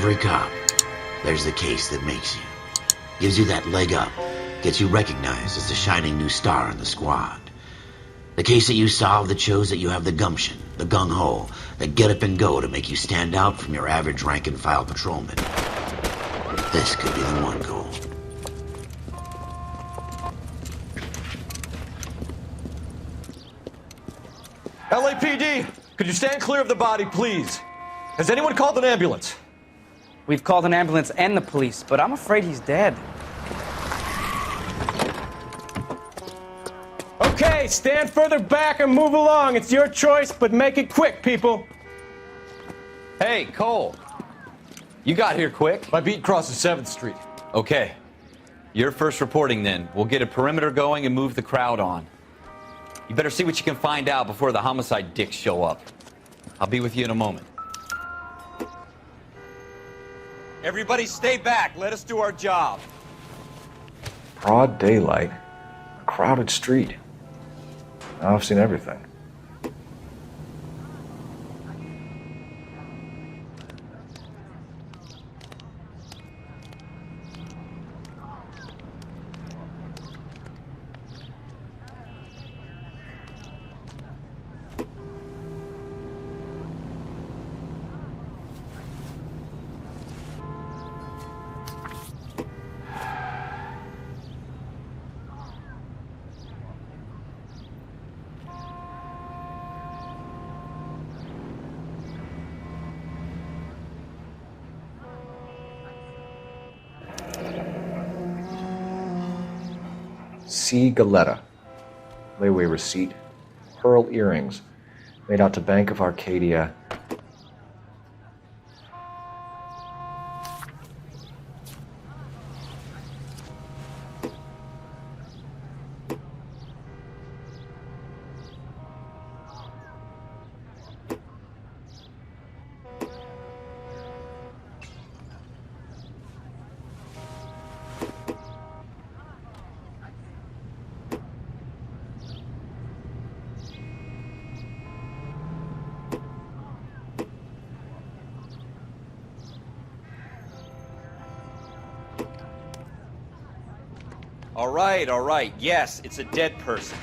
every cop, there's the case that makes you. Gives you that leg up, gets you recognized as the shining new star in the squad. The case that you solve that shows that you have the gumption, the gung-ho, the get up and go to make you stand out from your average rank-and-file patrolman. This could be the one goal. LAPD, could you stand clear of the body, please? Has anyone called an ambulance? We've called an ambulance and the police, but I'm afraid he's dead. Okay, stand further back and move along. It's your choice, but make it quick, people. Hey, Cole. You got here quick. My beat crosses 7th Street. Okay. You're first reporting then. We'll get a perimeter going and move the crowd on. You better see what you can find out before the homicide dicks show up. I'll be with you in a moment. Everybody stay back. Let us do our job. Broad daylight, a crowded street. Now I've seen everything. C. Galetta, layaway receipt, pearl earrings, made out to Bank of Arcadia. All right. Yes, it's a dead person.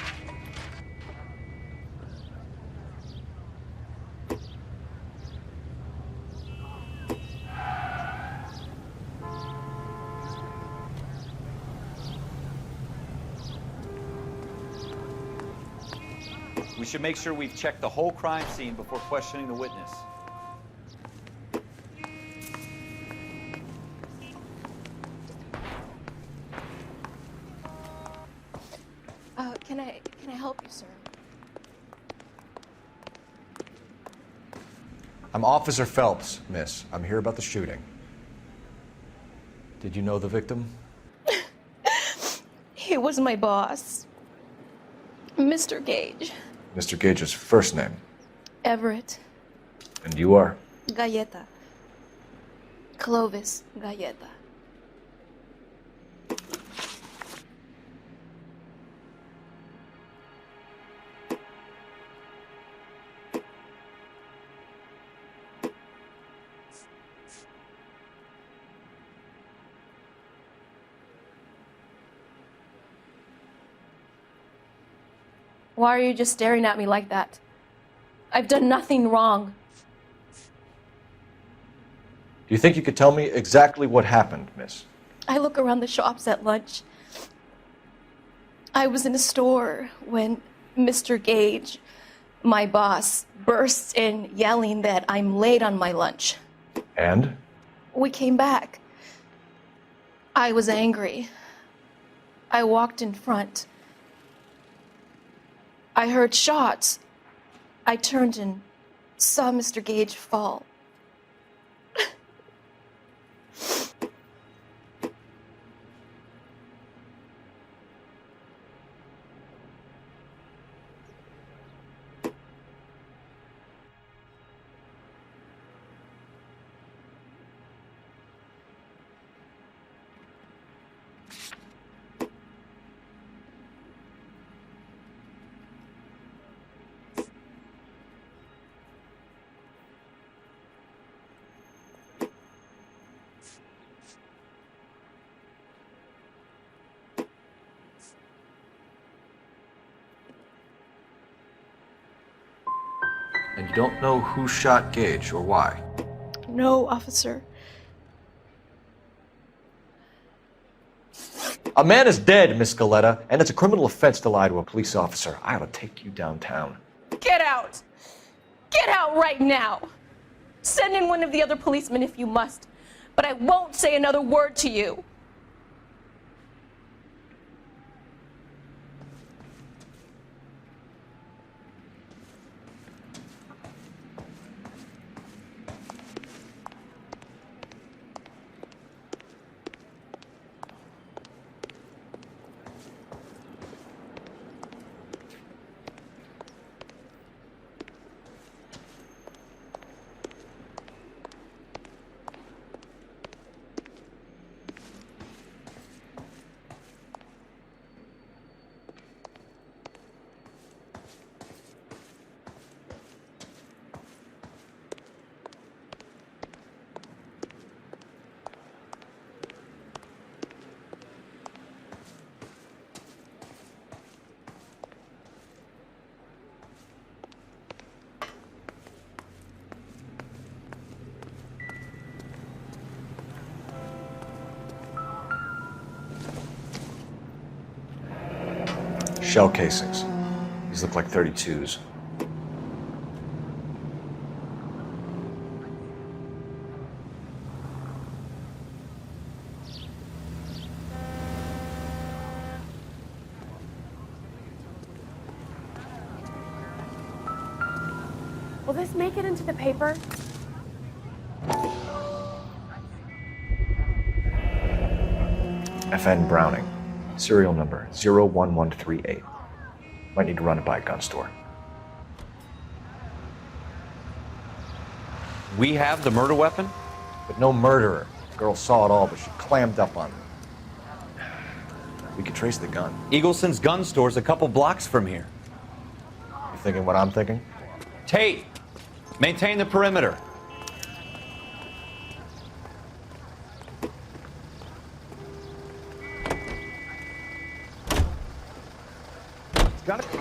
We should make sure we've checked the whole crime scene before questioning the witness. Can I help you, sir? I'm Officer Phelps, miss. I'm here about the shooting. Did you know the victim? He was my boss, Mr. Gage. Mr. Gage's first name. Everett. And you are? Galleta. Clovis Galleta. Why are you just staring at me like that? I've done nothing wrong. Do you think you could tell me exactly what happened, miss? I look around the shops at lunch. I was in a store when Mr. Gage, my boss, bursts in yelling that I'm late on my lunch. And? We came back. I was angry. I walked in front. I heard shots. I turned and saw Mr. Gage fall. And you don't know who shot Gage or why? No, officer. A man is dead, Miss Galetta, and it's a criminal offense to lie to a police officer. I ought to take you downtown. Get out! Get out right now! Send in one of the other policemen if you must, but I won't say another word to you. Shell casings. These look like 32s. Will this make it into the paper? FN Browning. Serial number 01138. Might need to run it by a gun store. We have the murder weapon? But no murderer. The girl saw it all, but she clammed up on me. We could trace the gun. Eagleson's gun store's a couple blocks from here. You thinking what I'm thinking? Tate, maintain the perimeter. Got it.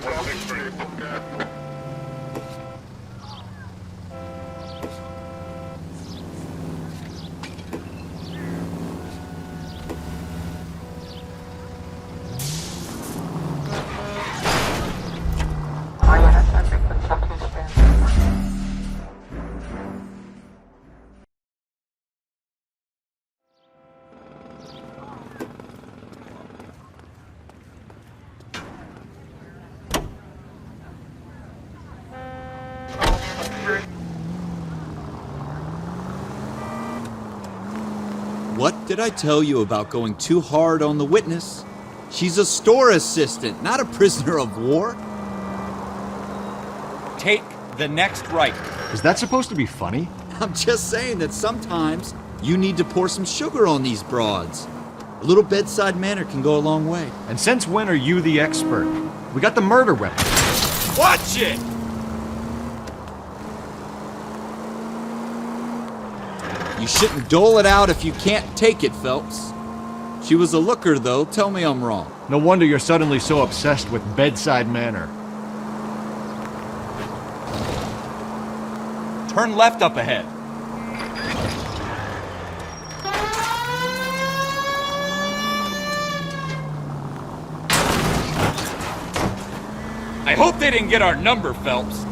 What did I tell you about going too hard on the witness? She's a store assistant, not a prisoner of war. Take the next right. Is that supposed to be funny? I'm just saying that sometimes you need to pour some sugar on these broads. A little bedside manner can go a long way. And since when are you the expert? We got the murder weapon. Watch it! You shouldn't dole it out if you can't take it, Phelps. She was a looker, though. Tell me I'm wrong. No wonder you're suddenly so obsessed with bedside manner. Turn left up ahead. I hope they didn't get our number, Phelps.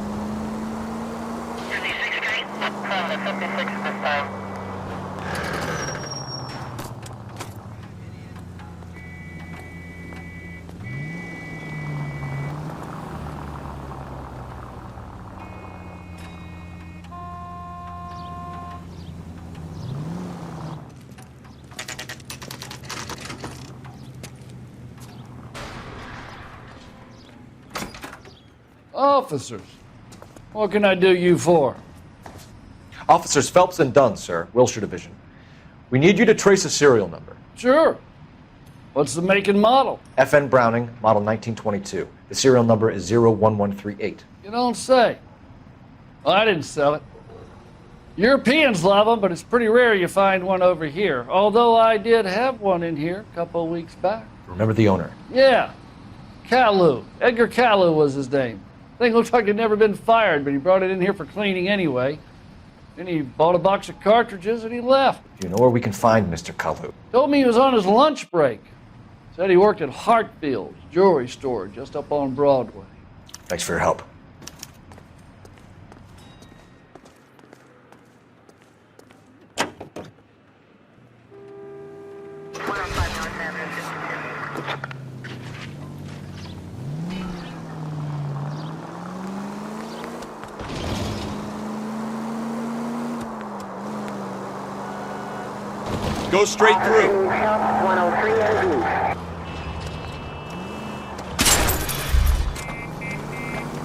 Officers, what can I do you for? Officers Phelps and Dunn, sir, Wilshire Division. We need you to trace a serial number. Sure. What's the make and model? FN Browning, model 1922. The serial number is 01138. You don't say. Well, I didn't sell it. Europeans love them, but it's pretty rare you find one over here. Although I did have one in here a couple of weeks back. Remember the owner? Yeah. Caillou. Edgar Caillou was his name. Thing looks like it'd never been fired, but he brought it in here for cleaning anyway. Then he bought a box of cartridges and he left. Do you know where we can find Mr. Kalu? Told me he was on his lunch break. Said he worked at Hartfield's jewelry store just up on Broadway. Thanks for your help. Go straight through.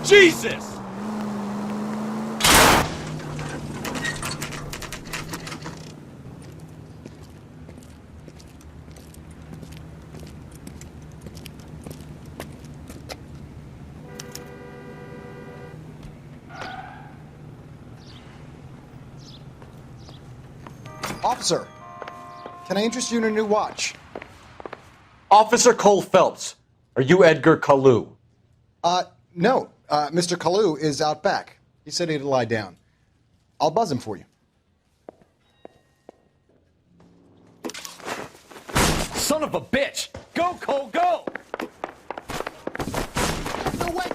Jesus! Officer, can I interest you in a new watch? Officer Cole Phelps, are you Edgar Kalu? No. Mr. Kalu is out back. He said he'd lie down. I'll buzz him for you. Son of a bitch! Go, Cole, go! No way!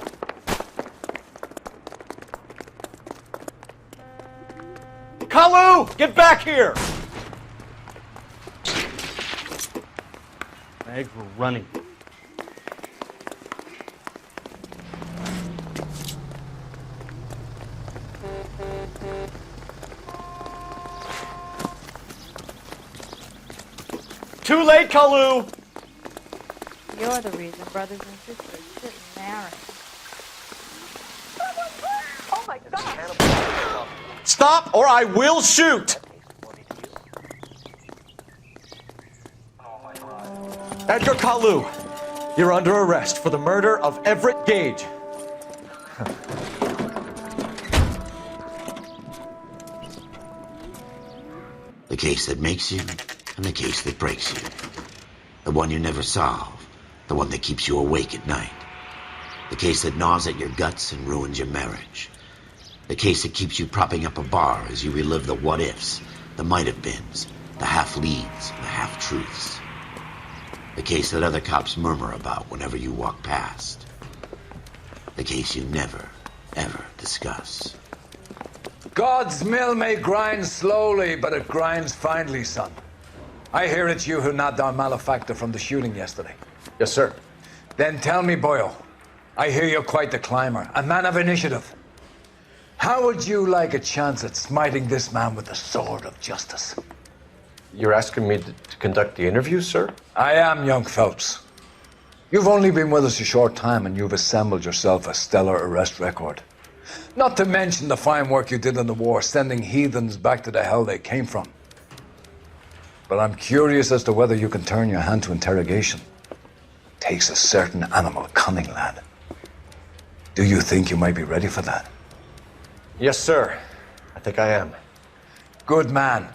Kalu! Get back here! Mag, we're running. Too late, Kalu! You're the reason brothers and sisters shouldn't marry. Oh my God! Stop or I will shoot! Edgar Kalu, you're under arrest for the murder of Everett Gage. The case that makes you and the case that breaks you. The one you never solve, the one that keeps you awake at night. The case that gnaws at your guts and ruins your marriage. The case that keeps you propping up a bar as you relive the what-ifs, the might-have-beens, the half-leads, and the half-truths. The case that other cops murmur about whenever you walk past. The case you never, ever discuss. God's mill may grind slowly, but it grinds finely, son. I hear it's you who nabbed our malefactor from the shooting yesterday. Yes, sir. Then tell me, Boyle, I hear you're quite the climber, a man of initiative. How would you like a chance at smiting this man with the sword of justice? You're asking me to conduct the interview, sir? I am, young Phelps. You've only been with us a short time and you've assembled yourself a stellar arrest record. Not to mention the fine work you did in the war, sending heathens back to the hell they came from. But I'm curious as to whether you can turn your hand to interrogation. Takes a certain animal cunning, lad. Do you think you might be ready for that? Yes, sir. I think I am. Good man.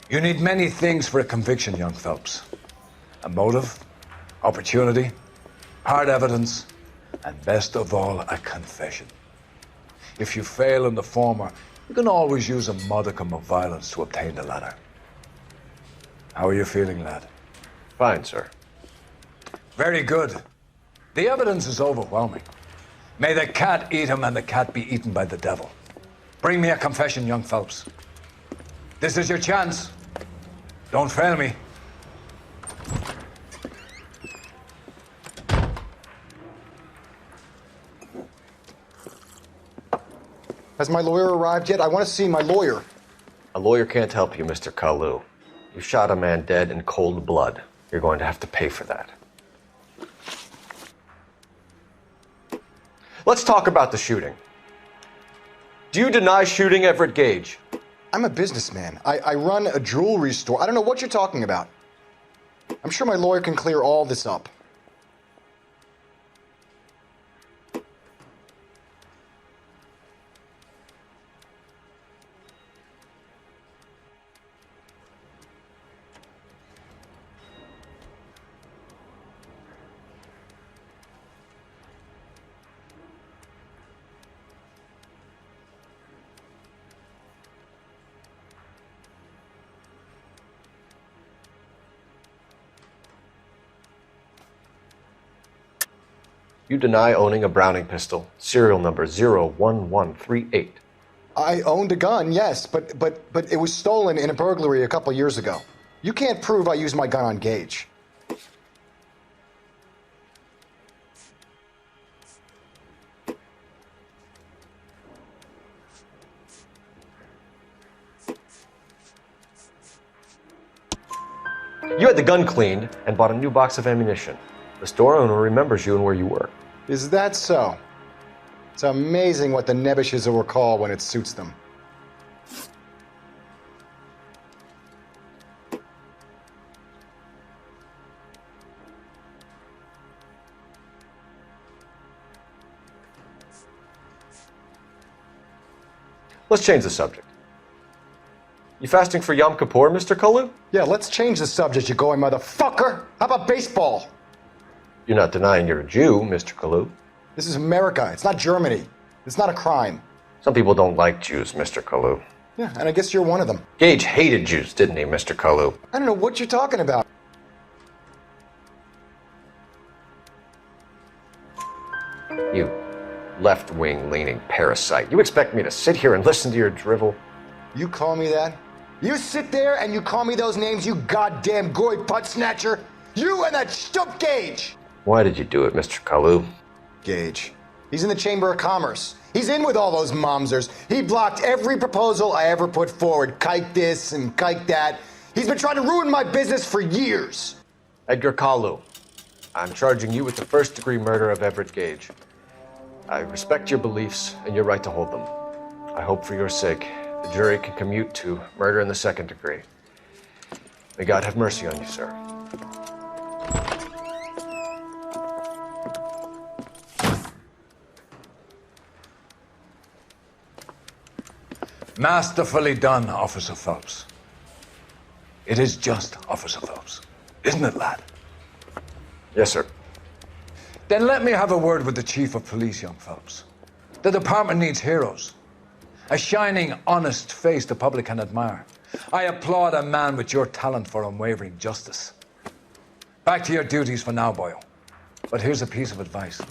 You need many things for a conviction, young Phelps. A motive, opportunity, hard evidence, and best of all, a confession. If you fail in the former, you can always use a modicum of violence to obtain the latter. How are you feeling, lad? Fine, sir. Very good. The evidence is overwhelming. May the cat eat him and the cat be eaten by the devil. Bring me a confession, young Phelps. This is your chance. Don't fail me. Has my lawyer arrived yet? I want to see my lawyer. A lawyer can't help you, Mr. Kalu. You shot a man dead in cold blood. You're going to have to pay for that. Let's talk about the shooting. Do you deny shooting Everett Gage? I'm a businessman. I run a jewelry store. I don't know what you're talking about. I'm sure my lawyer can clear all this up. You deny owning a Browning pistol, serial number 01138. I owned a gun, yes, but it was stolen in a burglary a couple years ago. You can't prove I used my gun on Gage. You had the gun cleaned and bought a new box of ammunition. The store owner remembers you and where you were. Is that so? It's amazing what the nebbishes will recall when it suits them. Let's change the subject. You fasting for Yom Kippur, Mr. Kalu? Yeah, let's change the subject, you going motherfucker. How about baseball? You're not denying you're a Jew, Mr. Kalu. This is America. It's not Germany. It's not a crime. Some people don't like Jews, Mr. Kalu. Yeah, and I guess you're one of them. Gage hated Jews, didn't he, Mr. Kalu? I don't know what you're talking about. You left-wing leaning parasite. You expect me to sit here and listen to your drivel? You call me that? You sit there and you call me those names, you goddamn goy putt snatcher? You and that stup Gage! Why did you do it, Mr. Kalu? Gage. He's in the Chamber of Commerce. He's in with all those momsers. He blocked every proposal I ever put forward. Kike this and kike that. He's been trying to ruin my business for years. Edgar Kalu, I'm charging you with the first-degree murder of Everett Gage. I respect your beliefs and your right to hold them. I hope for your sake the jury can commute to murder in the second degree. May God have mercy on you, sir. Masterfully done, Officer Phelps. It is just, Officer Phelps. Isn't it, lad? Yes, sir. Then let me have a word with the Chief of Police, young Phelps. The department needs heroes. A shining, honest face the public can admire. I applaud a man with your talent for unwavering justice. Back to your duties for now, boyo. But here's a piece of advice.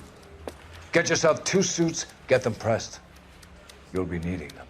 Get yourself 2 suits, get them pressed. You'll be needing them.